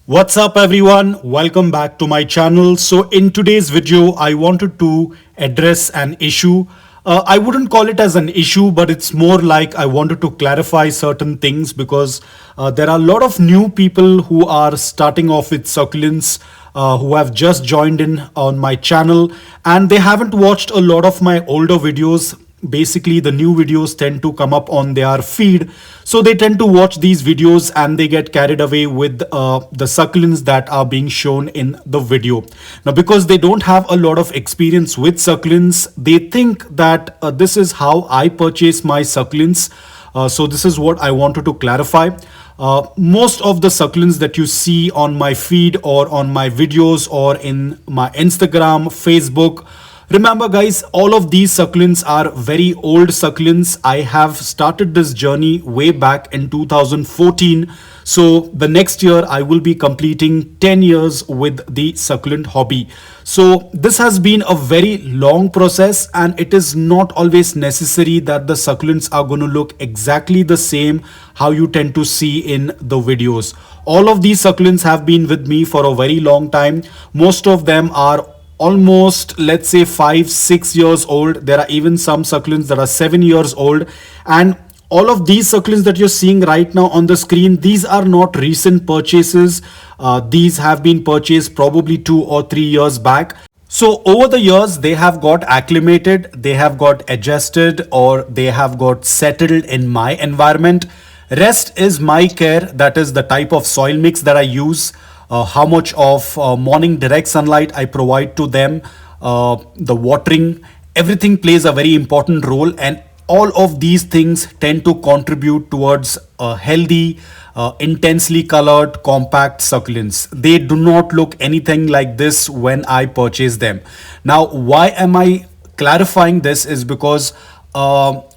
What's up everyone? Welcome back to my channel. So in today's video, I wanted to address an issue. I wouldn't call it as an issue, but it's more like I wanted to clarify certain things because there are a lot of new people who are starting off with succulents, who have just joined in on my channel and they haven't watched a lot of my older videos. Basically, the new videos tend to come up on their feed, so they tend to watch these videos and they get carried away with the succulents that are being shown in the video. Now, because they don't have a lot of experience with succulents, they think that this is how I purchase my succulents. So this is what I wanted to clarify. Most of the succulents that you see on my feed or on my videos or in my Instagram, Facebook, remember guys, all of these succulents are very old succulents. I have started this journey way back in 2014. So the next year I will be completing 10 years with the succulent hobby. So this has been a very long process and it is not always necessary that the succulents are going to look exactly the same how you tend to see in the videos. All of these succulents have been with me for a very long time. Most of them are almost, let's say, 5-6 years old. There are even some succulents that are 7 years old, and all of these succulents that you're seeing right now on the screen, these are not recent purchases. These have been purchased probably 2 or 3 years back. So over the years they have got acclimated, they have got adjusted, or they have got settled in my environment. Rest is my care, that is the type of soil mix that I use, how much of morning direct sunlight I provide to them, the watering, everything plays a very important role, and all of these things tend to contribute towards a healthy, intensely colored, compact succulents. They do not look anything like this when I purchase them. Now, why am I clarifying this is because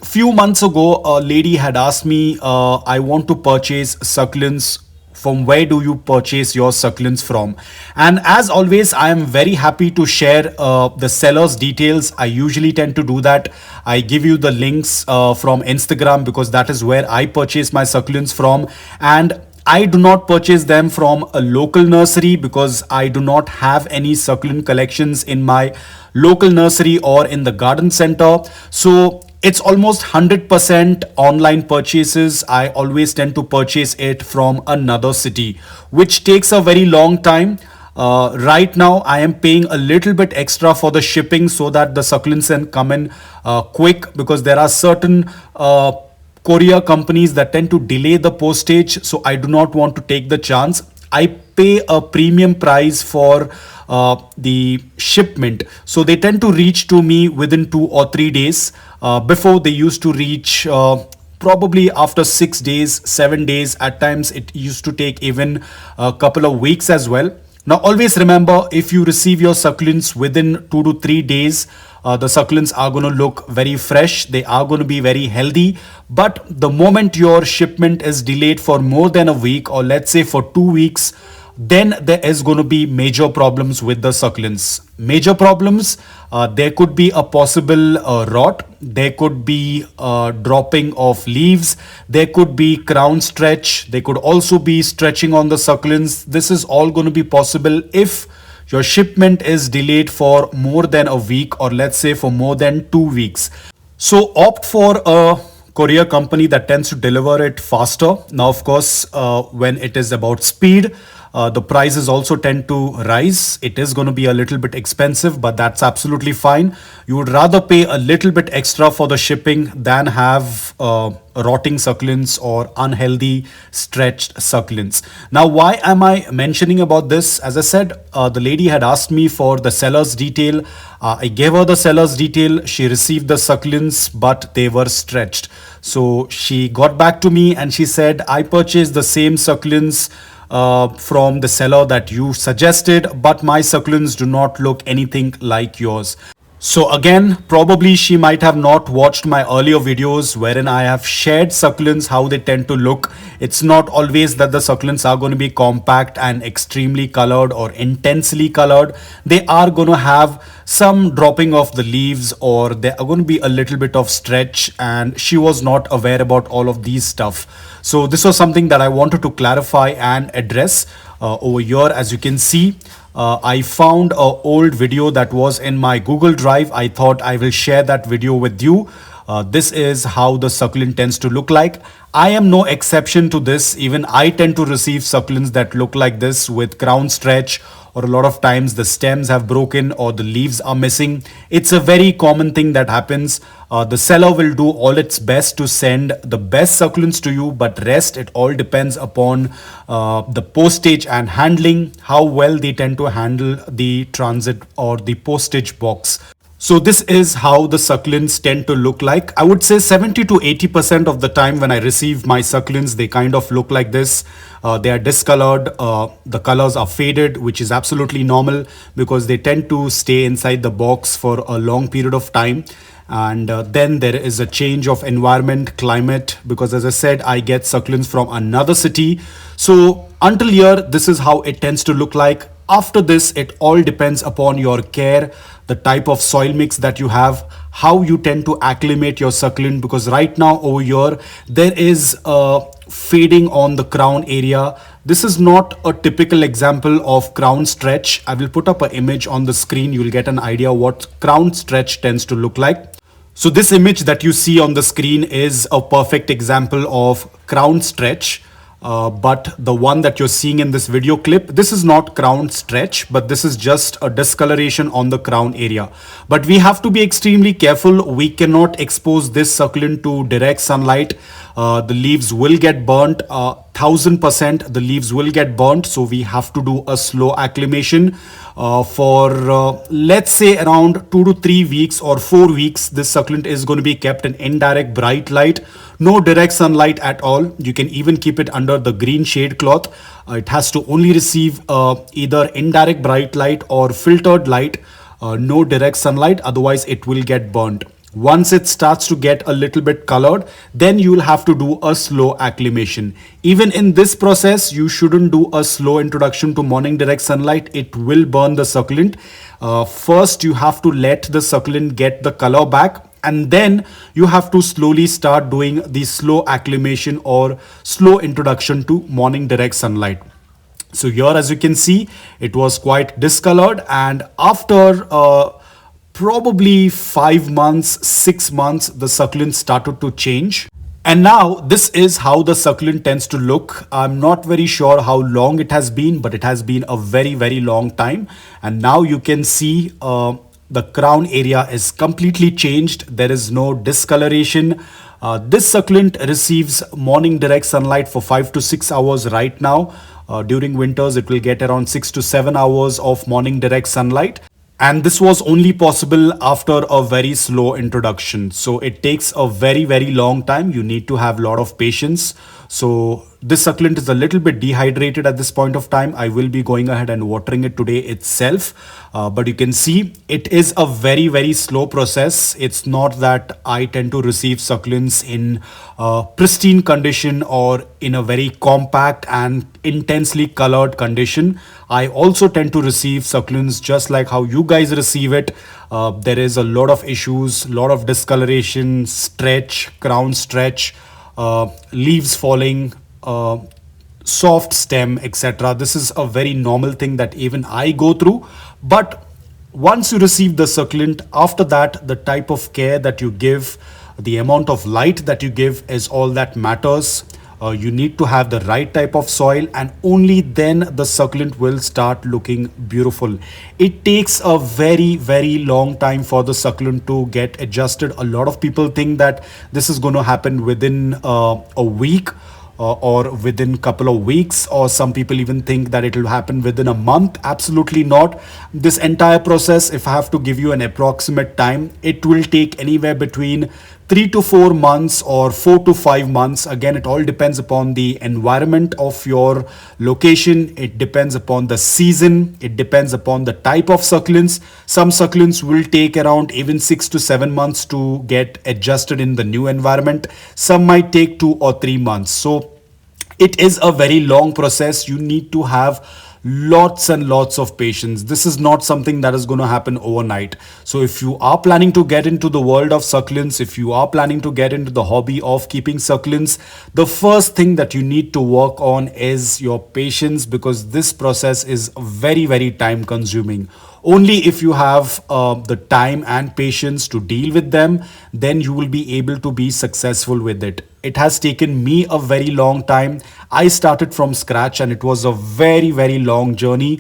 few months ago a lady had asked me, I want to purchase succulents, from where do you purchase your succulents from? And as always, I am very happy to share the seller's details. I usually tend to do that. I give you the links from Instagram because that is where I purchase my succulents from. And I do not purchase them from a local nursery because I do not have any succulent collections in my local nursery or in the garden center. So it's almost 100% online purchases. I always tend to purchase it from another city, which takes a very long time. Right now, I am paying a little bit extra for the shipping so that the succulents can come in quick, because there are certain courier companies that tend to delay the postage. So I do not want to take the chance. I pay a premium price for the shipment. So they tend to reach to me within 2 or 3 days. Before they used to reach probably after 6 days, 7 days. At times it used to take even a couple of weeks as well. Now always remember, if you receive your succulents within 2 to 3 days, the succulents are going to look very fresh. They are going to be very healthy. But the moment your shipment is delayed for more than a week, or let's say for 2 weeks, then there is going to be major problems with the succulents. Major problems, there could be a possible rot, there could be dropping of leaves, there could be crown stretch, there could also be stretching on the succulents. This is all going to be possible if your shipment is delayed for more than a week, or let's say for more than 2 weeks. So opt for a courier company that tends to deliver it faster. Now, of course, when it is about speed, the prices also tend to rise. It is going to be a little bit expensive, but that's absolutely fine. You would rather pay a little bit extra for the shipping than have rotting succulents or unhealthy stretched succulents. Now, why am I mentioning about this? As I said, the lady had asked me for the seller's detail. I gave her the seller's detail. She received the succulents, but they were stretched. So she got back to me and she said, I purchased the same succulents from the seller that you suggested, but my succulents do not look anything like yours. So again, probably she might have not watched my earlier videos wherein I have shared succulents, how they tend to look. It's not always that the succulents are going to be compact and extremely colored or intensely colored. They are going to have some dropping of the leaves, or there are going to be a little bit of stretch, and she was not aware about all of these stuff. So this was something that I wanted to clarify and address over here. As you can see, I found a old video that was in my Google Drive. I thought I will share that video with you. This is how the succulent tends to look like. I am no exception to this. Even I tend to receive succulents that look like this with crown stretch, or a lot of times the stems have broken or the leaves are missing. It's a very common thing that happens. The seller will do all its best to send the best succulents to you, but rest, it all depends upon the postage and handling, how well they tend to handle the transit or the postage box. So this is how the succulents tend to look like. I would say 70 to 80% of the time when I receive my succulents, they kind of look like this. They are discolored. The colors are faded, which is absolutely normal because they tend to stay inside the box for a long period of time. And then there is a change of environment, climate, because as I said, I get succulents from another city. So until here, this is how it tends to look like. After this, it all depends upon your care, the type of soil mix that you have, how you tend to acclimate your succulent, because right now over here there is a fading on the crown area. This is not a typical example of crown stretch. I will put up an image on the screen. You'll get an idea what crown stretch tends to look like. So this image that you see on the screen is a perfect example of crown stretch. But the one that you're seeing in this video clip, this is not crown stretch, but this is just a discoloration on the crown area. But we have to be extremely careful. We cannot expose this succulent to direct sunlight. The leaves will get burnt. 1000% the leaves will get burnt. So we have to do a slow acclimation for let's say around 2 to 3 weeks or 4 weeks. This succulent is going to be kept in indirect bright light, no direct sunlight at all. You can even keep it under the green shade cloth. It has to only receive either indirect bright light or filtered light, no direct sunlight, otherwise it will get burnt. Once it starts to get a little bit colored, then you will have to do a slow acclimation. Even in this process, you shouldn't do a slow introduction to morning direct sunlight. It will burn the succulent. First, you have to let the succulent get the color back, and then you have to slowly start doing the slow acclimation or slow introduction to morning direct sunlight. So here, as you can see, it was quite discolored, and after probably 5 months, 6 months, the succulent started to change. And now this is how the succulent tends to look. I'm not very sure how long it has been, but it has been a very long time. And now you can see the crown area is completely changed. There is no discoloration. This succulent receives morning direct sunlight for 5 to 6 hours right now. During winters, it will get around 6 to 7 hours of morning direct sunlight. And this was only possible after a very slow introduction. So it takes a very long time. You need to have a lot of patience. So this succulent is a little bit dehydrated at this point of time. I will be going ahead and watering it today itself. But you can see it is a very slow process. It's not that I tend to receive succulents in pristine condition or in a very compact and intensely colored condition. I also tend to receive succulents just like how you guys receive it. There is a lot of issues, lot of discoloration, stretch, crown stretch, leaves falling, soft stem, etc. This is a very normal thing that even I go through. But once you receive the succulent, after that, the type of care that you give, the amount of light that you give is all that matters. You need to have the right type of soil, and only then the succulent will start looking beautiful. It takes a very long time for the succulent to get adjusted. A lot of people think that this is going to happen within a week or within couple of weeks, or some people even think that it will happen within a month. Absolutely not. This entire process, if I have to give you an approximate time, it will take anywhere between 3 to 4 months or 4 to 5 months. Again, it all depends upon the environment of your location. It depends upon the season. It depends upon the type of succulents. Some succulents will take around even 6 to 7 months to get adjusted in the new environment. Some might take 2 or 3 months. So it is a very long process. You need to have lots and lots of patience. This is not something that is going to happen overnight. So if you are planning to get into the world of succulents, if you are planning to get into the hobby of keeping succulents, the first thing that you need to work on is your patience, because this process is very, very time consuming. Only if you have the time and patience to deal with them, then you will be able to be successful with it. It has taken me a very long time. I started from scratch and it was a very, very long journey,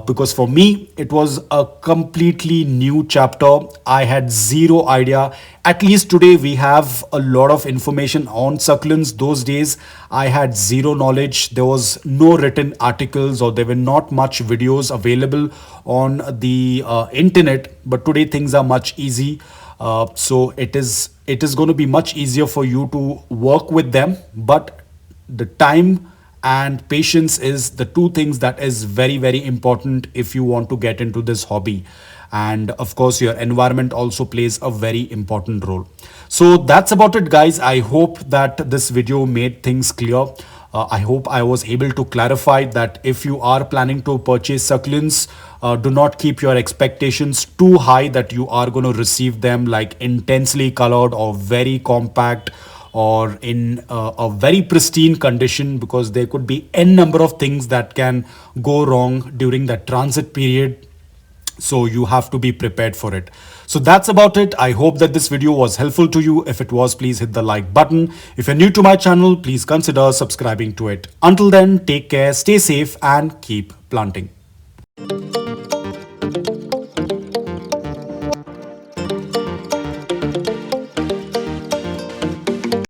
because for me it was a completely new chapter. I had zero idea. At least today we have a lot of information on succulents. Those days I had zero knowledge. There was no written articles or there were not much videos available on the internet. But today things are much easy. So it is going to be much easier for you to work with them. But the time and patience is the two things that is very, very important if you want to get into this hobby. And of course your environment also plays a very important role. So that's about it, guys. I hope that this video made things clear. I hope I was able to clarify that if you are planning to purchase succulents, do not keep your expectations too high that you are going to receive them like intensely colored or very compact or in a very pristine condition, because there could be n number of things that can go wrong during that transit period. So you have to be prepared for it. So that's about it. I hope that this video was helpful to you. If it was, please hit the like button. If you're new to my channel, please consider subscribing to it. Until then, take care, stay safe, and keep planting.